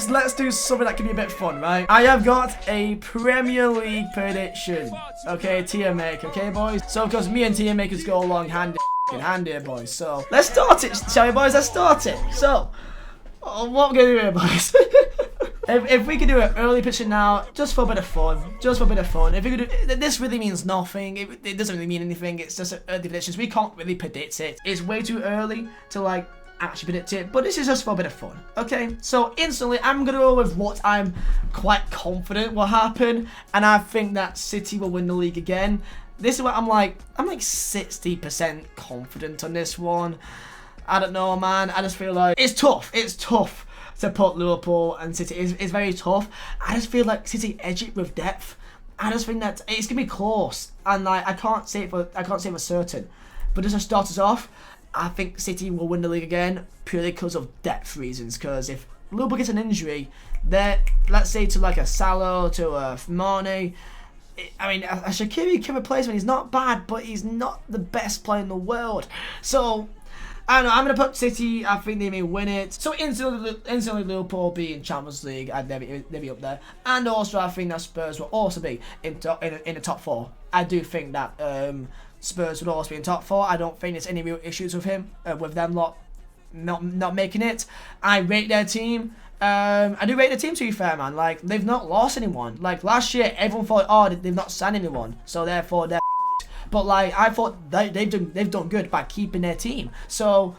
let's do something that can be a bit fun, right? I have got a Premier League prediction. Okay, tier make, okay, boys? So, because me and tier makers go along hand in hand here, boys. So, let's start it, shall we, boys? Let's start it. So, what we're gonna do here, boys? If we could do an early prediction now, just for a bit of fun, If we could do, this really means nothing. It doesn't really mean anything. It's just early predictions. We can't really predict it. It's way too early to like actually predict it. But this is just for a bit of fun. Okay. So instantly, I'm gonna go with what I'm quite confident will happen, and I think that City will win the league again. This is what I'm like 60% confident on this one. I don't know, man. I just feel like it's tough. It's tough to put Liverpool and City. It's very tough. I just feel like City edge it with depth. I just think that it's gonna be close, and like I can't say it for certain. But just to start us off, I think City will win the league again purely because of depth reasons. Because if Liverpool gets an injury, let's say to like a Salah, to a Mane. I mean, a Shaqiri can replace him. He's not bad, but he's not the best player in the world. So I don't know, I'm going to put City. I think they may win it. So instantly Liverpool be in Champions League, and they'll be up there. And also I think that Spurs will also be in the top 4. I do think that Spurs would also be in top 4. I don't think there's any real issues with them not making it. I rate their team. I do rate the team, to be fair, man. Like, they've not lost anyone. Like, last year, everyone thought, oh, they've not signed anyone, so therefore they're but like I thought they've done good by keeping their team. So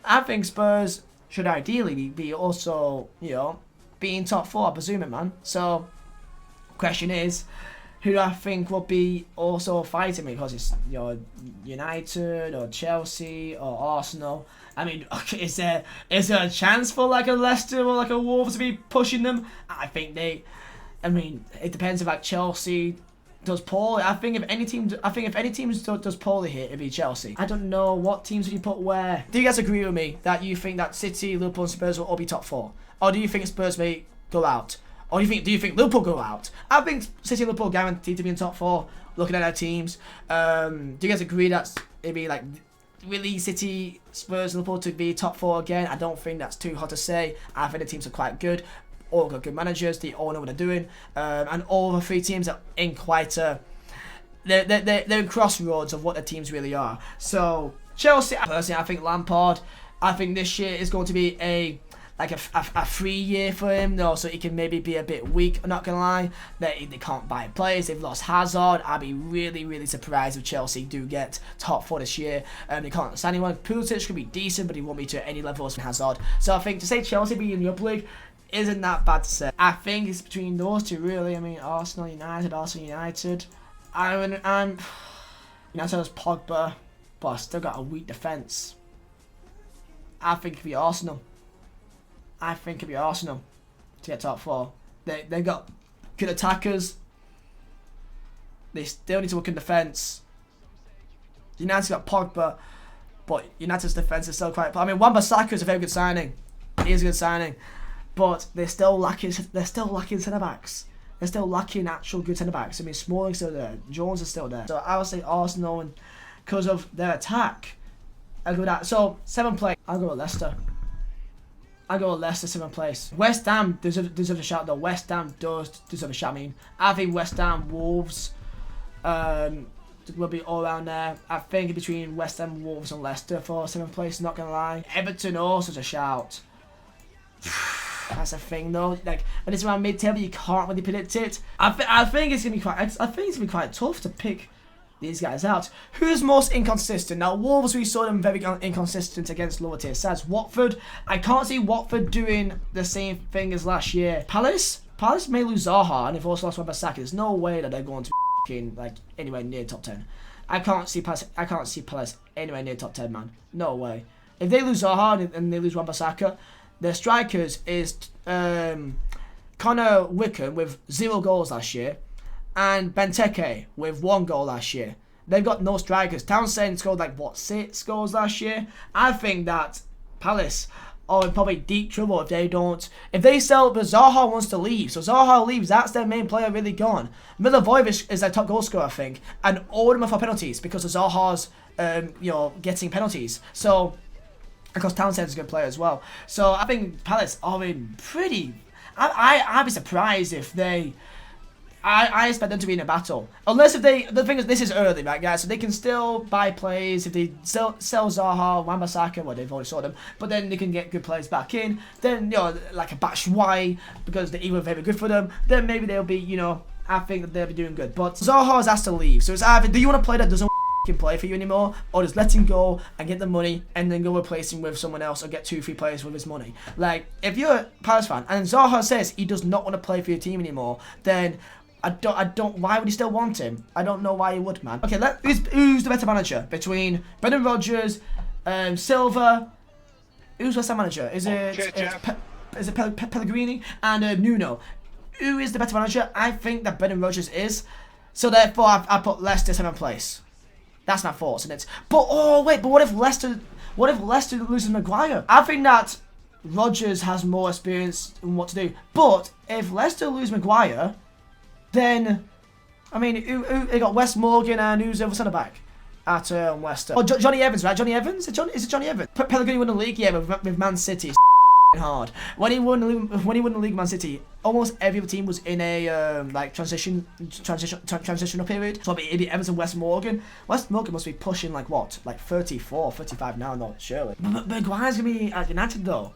I think Spurs should ideally be also, you know, be in top 4, I presume it, man. So question is, who do I think will be also fighting me? Because it's, you know, United or Chelsea or Arsenal. I mean, okay, is there a chance for like a Leicester or like a Wolves to be pushing them? I think I mean, it depends if like Chelsea does poorly. I think if any team does poorly here, it'd be Chelsea. I don't know what teams would you put where. Do you guys agree with me that you think that City, Liverpool, and Spurs will all be top 4, or do you think Spurs may go out, or do you think Liverpool go out? I think City and Liverpool guaranteed to be in top 4. Looking at their teams, do you guys agree that it'd be like really City, Spurs, and Liverpool to be top 4 again? I don't think that's too hard to say. I think the teams are quite good. All got good managers, they all know what they're doing, and all the 3 teams are in quite a they're in crossroads of what their teams really are. So Chelsea, personally, I think Lampard, I think this year is going to be a free year for him, though, so he can maybe be a bit weak. I'm not gonna lie, they can't buy players. They've lost Hazard. I'd be really surprised if Chelsea do get top 4 this year. They can't sign anyone. Pulisic could be decent, but he won't be to any level as Hazard. So I think to say Chelsea be in the upper league isn't that bad to say. I think it's between those two, really. I mean, Arsenal, United. United has Pogba, but I still got a weak defence. I think it could be Arsenal. To get top 4. They got good attackers. They still need to work in defence. United's got Pogba, but United's defence is still quite. I mean, Wan-Bissaka is a very good signing. He is a good signing. But they're still lacking centre backs. They're still lacking actual good centre backs. I mean, Smalling's still there. Jones is still there. So I would say Arsenal, and because of their attack, I'll go with that. So 7th place, I'll go with Leicester. 7th place. West Ham deserve a shout though. West Ham does deserve a shout. I mean, I think West Ham, Wolves, will be all around there. I think between West Ham, Wolves, and Leicester for 7th place. Not gonna lie. Everton also is a shout. That's a thing though. Like when it's around mid-table, you can't really predict it. I think it's gonna be quite tough to pick these guys out. Who's most inconsistent? Now, Wolves, we saw them very inconsistent against lower tier sides. Watford, I can't see Watford doing the same thing as last year. Palace may lose Zaha, and they've also lost Wan-Bissaka. There's no way that they're going to be like anywhere near top 10. I can't see Palace anywhere near top 10, man. No way. If they lose Zaha and they lose Wan-Bissaka, their strikers is Connor Wickham with 0 goals last year, and Benteke with 1 goal last year. They've got no strikers. Townsend scored like 6 goals last year. I think that Palace are in probably deep trouble if they sell. But Zaha wants to leave, so Zaha leaves. That's their main player really gone. Milivojevic is their top goal scorer, I think, and all of them are for penalties because of Zaha's getting penalties. So because Townsend's a good player as well. So I think Palace are in pretty. I'd be surprised if they. I expect them to be in a battle. Unless if they... The thing is, this is early, right, guys? So they can still buy players. If they sell Zaha, Wan-Bissaka, well, they've already sold them. But then they can get good players back in. Then, you know, like a Batshuayi, because they're even very good for them. Then maybe they'll be, you know... I think that they'll be doing good. But Zaha has asked to leave. So it's either... Do you want a player that doesn't play for you anymore, or just let him go and get the money and then go replace him with someone else or get 2-3 players with his money? Like, if you're a Palace fan and Zaha says he does not want to play for your team anymore, then I don't. Why would he still want him? I don't know why he would, man. Okay, who's the better manager between Brendan Rodgers, Silva? Who's West Ham manager? Is it Pellegrini and Nuno? Who is the better manager? I think that Brendan Rodgers is. So therefore, I put Leicester 7th place. That's my thoughts, and it's. But oh wait, but what if Leicester loses Maguire? I think that Rodgers has more experience in what to do. But if Leicester lose Maguire, then I mean, they got Wes Morgan and who's the other centre back at Leicester? Oh, Johnny Evans, right? Johnny Evans? Is it Johnny Evans? Pellegrini won the league, yeah, with Man City. Hard. When he won the league, Man City, almost every other team was in a like transitional period. So it'd be Evans and Wes Morgan. Wes Morgan must be pushing like what, like 34, 35 now, not surely. But Maguire's gonna be at United though.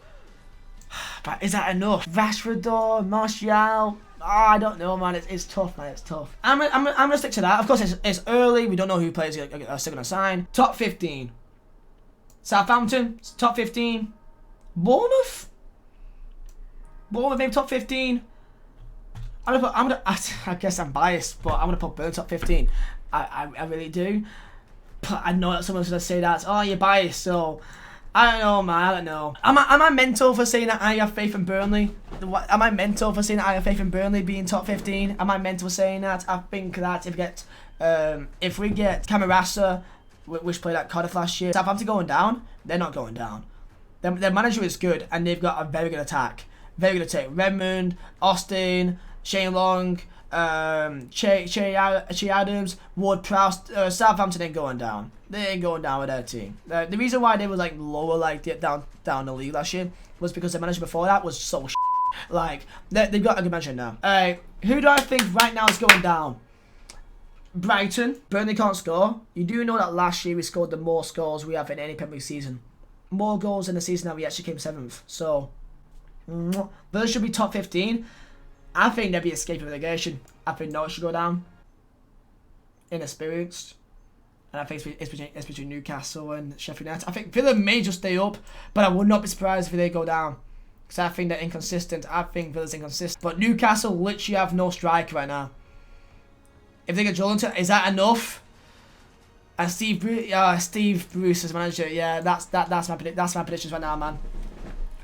But is that enough? Rashford though, Martial. I don't know, man. It's tough, man. It's tough. I'm gonna stick to that. Of course, it's early. We don't know who players are still gonna sign. Top 15. Southampton, top 15. Bournemouth maybe top 15. I guess I'm biased, but I'm gonna put Burn top 15. I really do. But I know that someone's gonna say that. Oh, you're biased, so I don't know, man. I don't know. Am I mental for saying that I have faith in Burnley? Am I mental for saying that I have faith in Burnley being top 15? Am I mental for saying that? I think that if we get Camarasa, which played at Cardiff last year, Southampton going down, they're not going down. Their manager is good, and they've got a very good attack. Very good attack. Redmond, Austin, Shane Long, Che Adams, Ward-Prowse. Southampton ain't going down. They ain't going down with their team. The reason why they were like lower, like down the league last year, was because the manager before that was so like they've got a good manager now. Who do I think right now is going down? Brighton. Burnley can't score. You do know that last year we scored the most goals we have in any Premier League season. More goals in the season that we actually came 7th. So, those should be top 15. I think they'll be escaping relegation. I think Norwich should go down. Inexperienced. And I think it's between Newcastle and Sheffield United. I think Villa may just stay up, but I would not be surprised if they go down. Because I think they're inconsistent. I think Villa's inconsistent. But Newcastle literally have no striker right now. If they get Jolinton, is that enough? And Steve Bruce as manager, yeah, that's my predictions right now, man.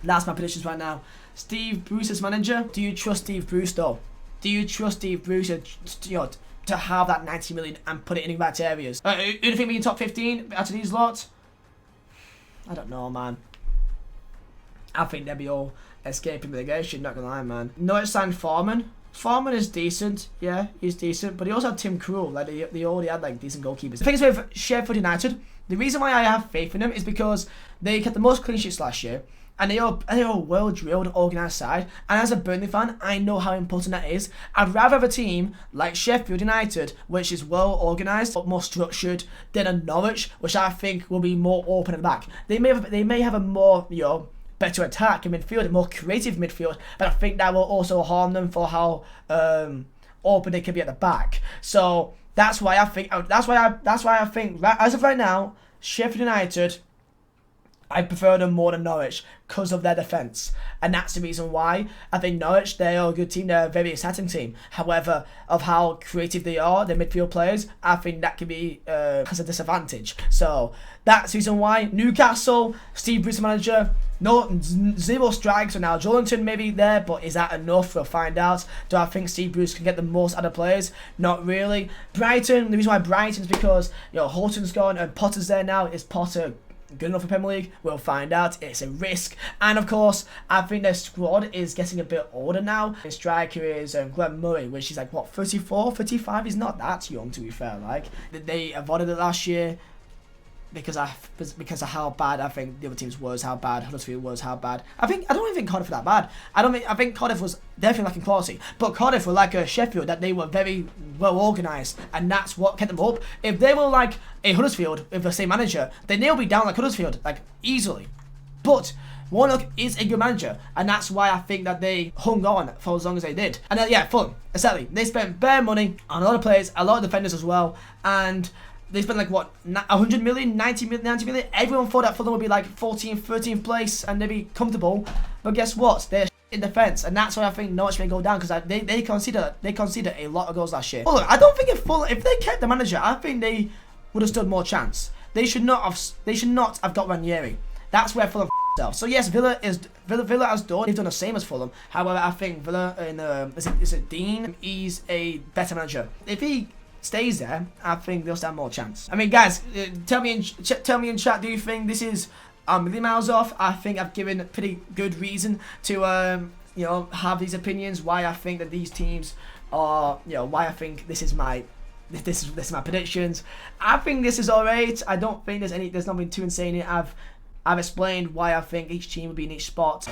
That's my predictions right now. Steve Bruce as manager. Do you trust Steve Bruce though? Do you trust Steve Bruce to have that 90 million and put it in the right areas? Who do you think we in top 15 out of these lots? I don't know, man. I think they'll be all escaping relegation. Not gonna lie, man. Norwich signed Foreman. Foreman is decent, yeah, he's decent, but he also had Tim Krul, like they already had like decent goalkeepers. The thing is with Sheffield United, the reason why I have faith in them is because they kept the most clean sheets last year, and they are a well-drilled, organised side, and as a Burnley fan, I know how important that is. I'd rather have a team like Sheffield United, which is well-organised, but more structured, than a Norwich, which I think will be more open at the back. They may have a more, better attack in midfield, a more creative midfield, but I think that will also harm them for how open they can be at the back. So that's why I think as of right now, Sheffield United, I prefer them more than Norwich because of their defence, and that's the reason why I think Norwich, they are a good team, they're a very exciting team. However, of how creative they are, their midfield players, I think that can be as a disadvantage. So that's the reason why. Newcastle, Steve Bruce manager, no, 0 strikes, so now Jolinton maybe there, but is that enough? We'll find out. Do I think Steve Bruce can get the most out of players? Not really. Brighton, the reason why Brighton is because Horton's gone and Potter's there now. Is Potter good enough for Premier League? We'll find out. It's a risk. And of course, I think their squad is getting a bit older now. The striker is Glenn Murray, which is like what, 34, 35? He's not that young, to be fair. Like they avoided it last year. because of how bad I think the other teams was, how bad Huddersfield was, how bad. I don't even think Cardiff were that bad. I think Cardiff was definitely lacking quality, but Cardiff were like a Sheffield, that they were very well organised, and that's what kept them up. If they were like a Huddersfield with the same manager, then they'll be down like Huddersfield, like easily. But Warnock is a good manager, and that's why I think that they hung on for as long as they did. And yeah, Fulham, exactly. They spent bare money on a lot of players, a lot of defenders as well, and they spent like what, 100 million, 90 million. Everyone thought that Fulham would be like 14th, 13th place and they'd be comfortable. But guess what? They're in defence, and that's why I think Norwich may go down, because they conceded a lot of goals last year. Well, look, I don't think if they kept the manager, I think they would have stood more chance. They should not have got Ranieri. That's where Fulham themselves. So yes, Villa has done. They've done the same as Fulham. However, I think Villa is it Dean? He's a better manager. If he stays there, I think they'll stand more chance. I mean, guys, tell me in chat, do you think this is a million miles off? I think I've given a pretty good reason to have these opinions, why I think that these teams are, why I think this is my predictions. I think this is alright. I don't think there's nothing too insane in it. I've explained why I think each team will be in each spot.